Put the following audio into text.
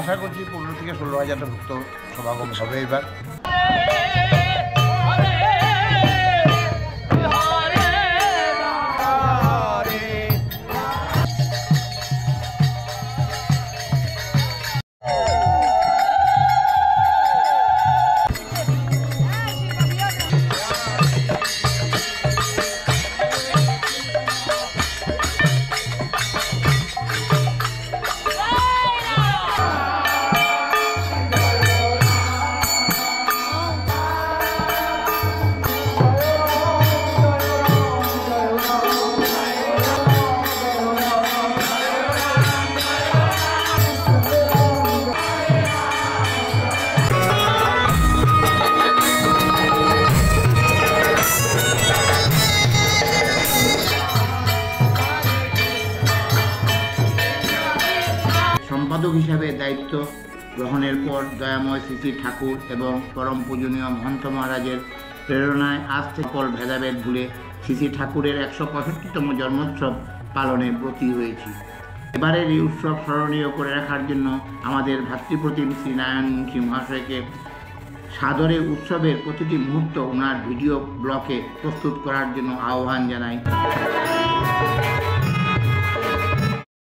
আশা করছি 15 থেকে 16,000টা ভক্ত সমাগম হবে এবার। সম্পাদক হিসাবে দায়িত্ব গ্রহণের পর দয়াময় শ্রী শ্রী ঠাকুর এবং পরম পূজনীয় মহন্ত মহারাজের প্রেরণায় আজ থেকে সকল ভেদাভেদ ভুলে শ্রী শ্রী ঠাকুরের 165তম জন্মোৎসব পালনে ব্রতী হয়েছি। এবারের এই উৎসব স্মরণীয় করে রাখার জন্য আমাদের ভাতৃপ্রতিম শ্রী নারায়ণমুখী মহাশয়কে সাদরে উৎসবের প্রতিটি মুহূর্ত ওনার ভিডিও ব্লগে প্রস্তুত করার জন্য আহ্বান জানাই।